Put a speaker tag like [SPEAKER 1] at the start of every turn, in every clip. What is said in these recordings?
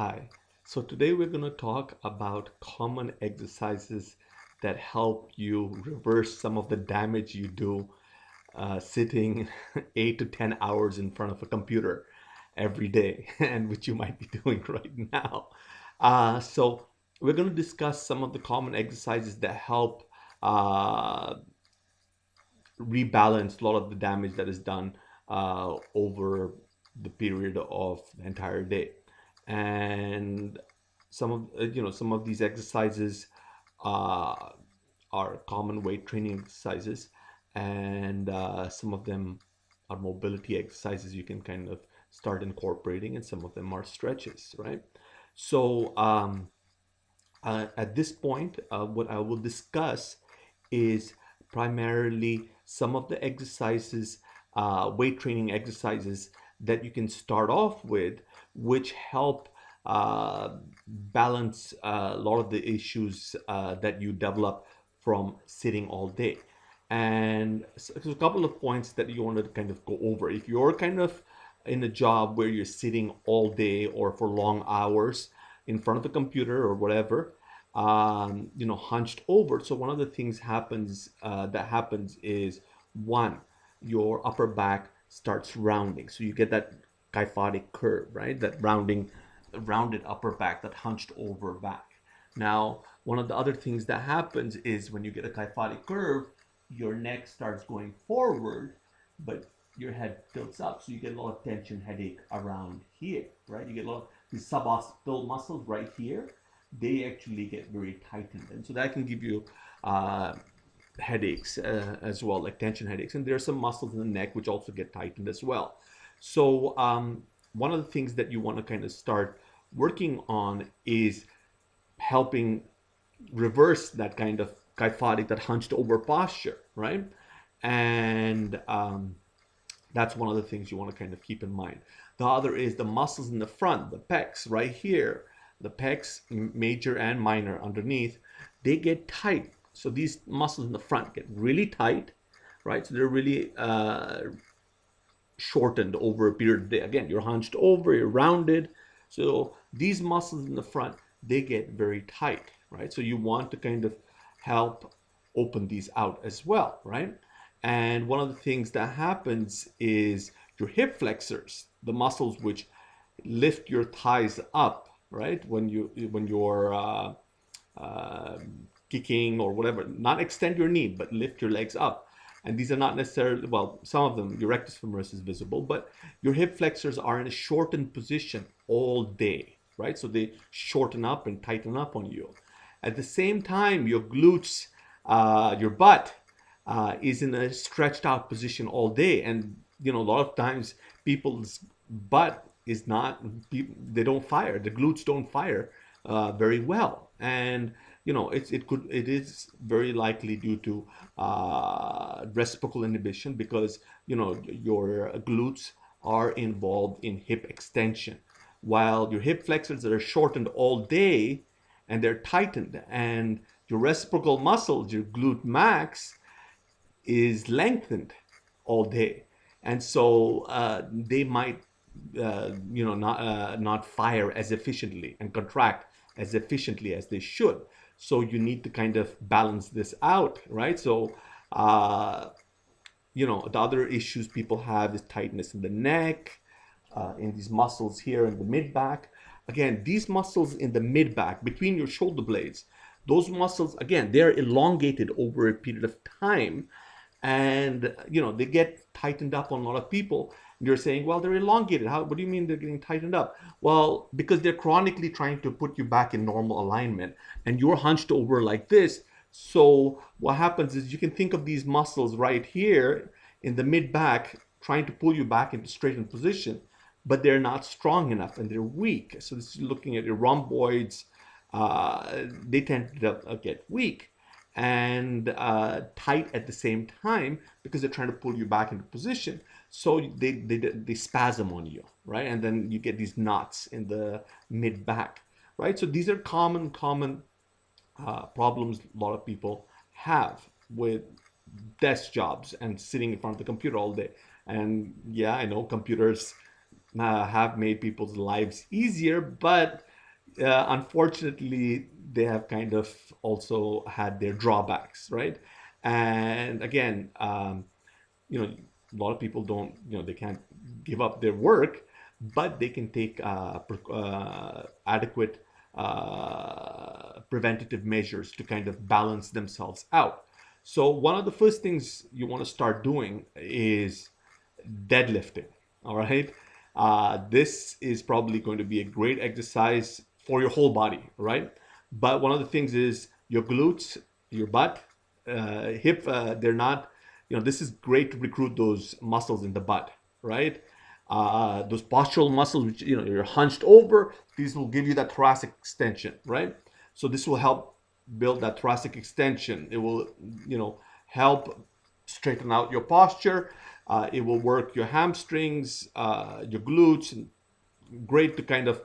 [SPEAKER 1] Hi. So today we're going to talk about common exercises that help you reverse some of the damage you do sitting 8 to 10 hours in front of a computer every day, and which you might be doing right now. So we're going to discuss some of the common exercises that help uh, rebalance a lot of the damage that is done over the period of the entire day. And some of these exercises uh, are common weight training exercises, and some of them are mobility exercises you can kind of start incorporating, and some of them are stretches, right? So at this point, what I will discuss is primarily some of the exercises, weight training exercises that you can start off with, which help balance a lot of the issues that you develop from sitting all day. And so a couple of points that you want to kind of go over. If you're kind of in a job where you're sitting all day or for long hours in front of the computer or whatever, hunched over. So one of the things that happens is one, your upper back starts rounding. So you get that kyphotic curve, right? That rounded upper back, that hunched over back. Now, one of the other things that happens is when you get a kyphotic curve, your neck starts going forward, but your head tilts up. So you get a lot of tension headache around here, right? You get a lot of these suboccipital muscles right here. They actually get very tightened. And so that can give you uh, headaches as well, like tension headaches. And there are some muscles in the neck which also get tightened as well. So one of the things that you want to kind of start working on is helping reverse that kind of kyphotic, that hunched over posture, right? And that's one of the things you want to kind of keep in mind. The other is the muscles in the front, the pecs right here, the pecs, major and minor underneath, they get tight. So these muscles in the front get really tight, right? So they're really shortened over a period of the day. Again, you're hunched over, you're rounded. So these muscles in the front, they get very tight, right? So you want to kind of help open these out as well, right? And one of the things that happens is your hip flexors, the muscles which lift your thighs up, right? When you're uh, kicking or whatever, not extend your knee, but lift your legs up. And these are not necessarily, well, some of them, your rectus femoris is visible, but your hip flexors are in a shortened position all day, right? So they shorten up and tighten up on you. At the same time, your glutes, your butt is in a stretched out position all day. And, a lot of times people's butt is not, they don't fire, the glutes don't fire very well. And, it is very likely due to reciprocal inhibition, because your glutes are involved in hip extension, while your hip flexors are shortened all day and they're tightened, and your reciprocal muscles, your glute max, is lengthened all day, and so they might not fire as efficiently and contract as efficiently as they should. So you need to kind of balance this out, right? So the other issues people have is tightness in the neck, in these muscles here in the mid back. Again, these muscles in the mid back between your shoulder blades, those muscles, again, they're elongated over a period of time, and they get tightened up on a lot of people. You're saying, well, they're elongated. What do you mean they're getting tightened up? Well, because they're chronically trying to put you back in normal alignment, and you're hunched over like this. So what happens is, you can think of these muscles right here in the mid back trying to pull you back into straightened position, but they're not strong enough and they're weak. So this is looking at your rhomboids. They tend to get weak and tight at the same time, because they're trying to pull you back into position. So they spasm on you, right? And then you get these knots in the mid back, right? So these are common problems a lot of people have with desk jobs and sitting in front of the computer all day. And yeah, I know computers have made people's lives easier, but Unfortunately, they have kind of also had their drawbacks, right? And again, a lot of people don't, they can't give up their work, but they can take adequate preventative measures to kind of balance themselves out. So one of the first things you want to start doing is deadlifting. All right. This is probably going to be a great exercise for your whole body, right? But one of the things is your glutes, your butt, hip, they're not, this is great to recruit those muscles in the butt, right? Those postural muscles, which, you're hunched over, these will give you that thoracic extension, right? So this will help build that thoracic extension. It will, help straighten out your posture. It will work your hamstrings, your glutes, and great to kind of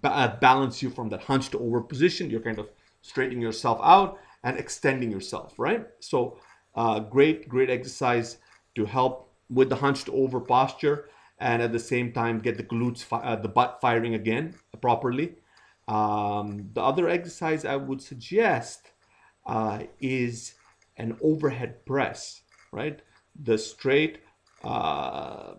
[SPEAKER 1] balance you from that hunched over position. You're kind of straightening yourself out and extending yourself, right? So, great exercise to help with the hunched over posture and at the same time get the glutes, the butt firing again properly. The other exercise I would suggest is an overhead press, right? The straight uh,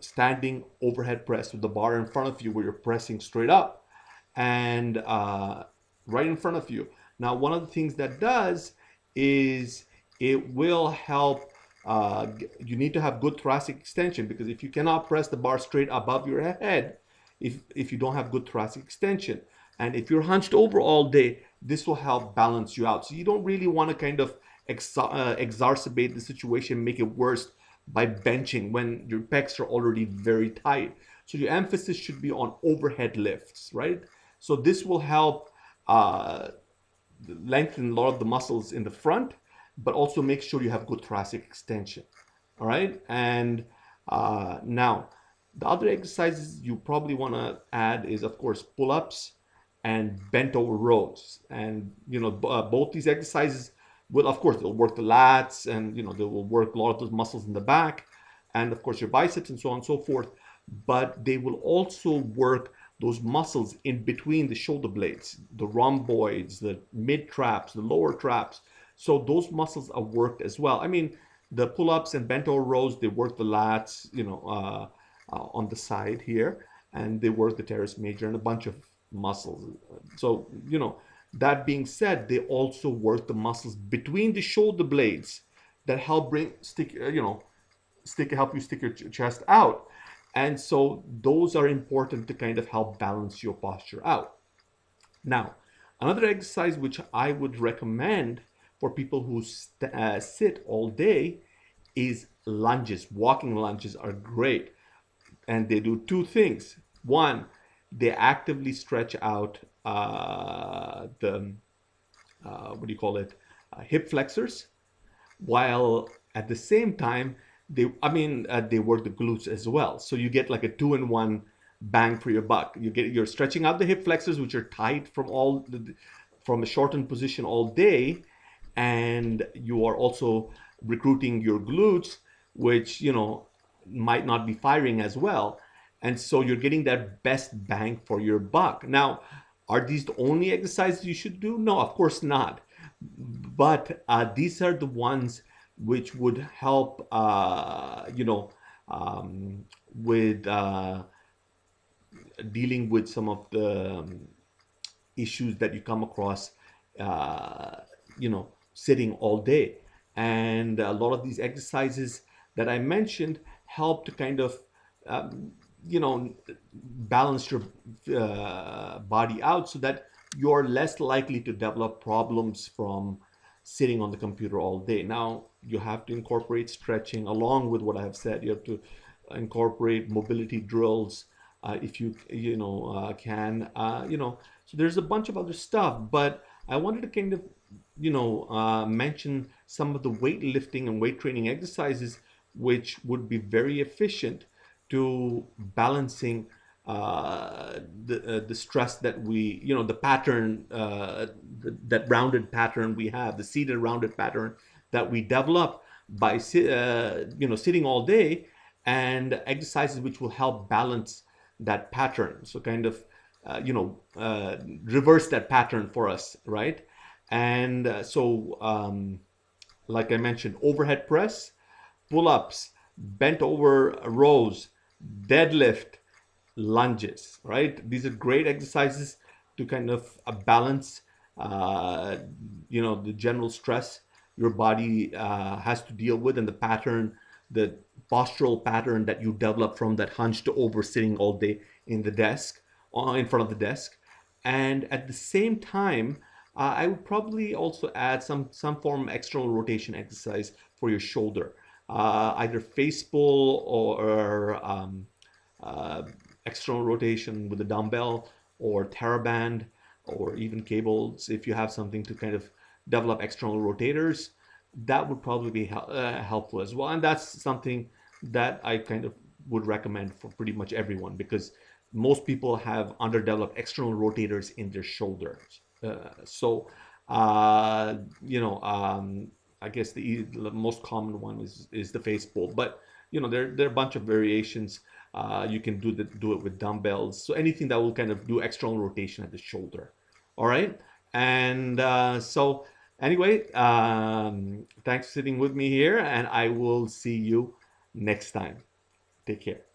[SPEAKER 1] standing overhead press with the bar in front of you where you're pressing straight up and right in front of you. Now, one of the things that does is it will help. You need to have good thoracic extension because if you cannot press the bar straight above your head, if you don't have good thoracic extension, and if you're hunched over all day, this will help balance you out. So you don't really want to kind of exacerbate the situation, make it worse by benching when your pecs are already very tight. So your emphasis should be on overhead lifts, right? So this will help uh, lengthen a lot of the muscles in the front, but also make sure you have good thoracic extension. All right. And now, the other exercises you probably want to add is, of course, pull ups and bent over rows. And, both these exercises will, of course, they'll work the lats and, they will work a lot of those muscles in the back and, of course, your biceps and so on and so forth. But they will also work those muscles in between the shoulder blades, the rhomboids, the mid traps, the lower traps. So those muscles are worked as well. I mean, the pull-ups and bent over rows, they work the lats, on the side here, and they work the teres major and a bunch of muscles. So, that being said, they also work the muscles between the shoulder blades that help help you stick your chest out. And so those are important to kind of help balance your posture out. Now, another exercise which I would recommend for people who sit all day is lunges. Walking lunges are great, and they do two things. One, they actively stretch out the what do you call it, hip flexors, while at the same time they work the glutes as well, so you get like a two-in-one bang for your buck. You're stretching out the hip flexors, which are tight from a shortened position all day, and you are also recruiting your glutes, which might not be firing as well, and so you're getting that best bang for your buck. Now, are these the only exercises you should do? No, of course not. But these are the ones which would help, with dealing with some of the issues that you come across, sitting all day. And a lot of these exercises that I mentioned help to kind of, um, you know, balance your body out so that you're less likely to develop problems from sitting on the computer all day. Now, you have to incorporate stretching along with what I have said. You have to incorporate mobility drills if can. So there's a bunch of other stuff, but I wanted to kind of mention some of the weightlifting and weight training exercises which would be very efficient to balancing the stress that the pattern, that rounded pattern we have, the seated rounded pattern that we develop by sitting all day, and exercises which will help balance that pattern. So kind of reverse that pattern for us, right? And like I mentioned, overhead press, pull-ups, bent over rows, deadlift, lunges, right? These are great exercises to kind of balance, uh, the general stress your body has to deal with, and the pattern, the postural pattern that you develop from that hunched over sitting all day in the desk, in front of the desk. And at the same time, I would probably also add some form of external rotation exercise for your shoulder, either face pull or uh, external rotation with a dumbbell or TheraBand or even cables. If you have something to kind of develop external rotators, that would probably be helpful as well. And that's something that I kind of would recommend for pretty much everyone, because most people have underdeveloped external rotators in their shoulders. So, uh, you know, um, I guess the most common one is the face pull, but there are a bunch of variations. You can do it with dumbbells. So anything that will kind of do external rotation at the shoulder. All right. And so anyway, thanks for sitting with me here, and I will see you next time. Take care.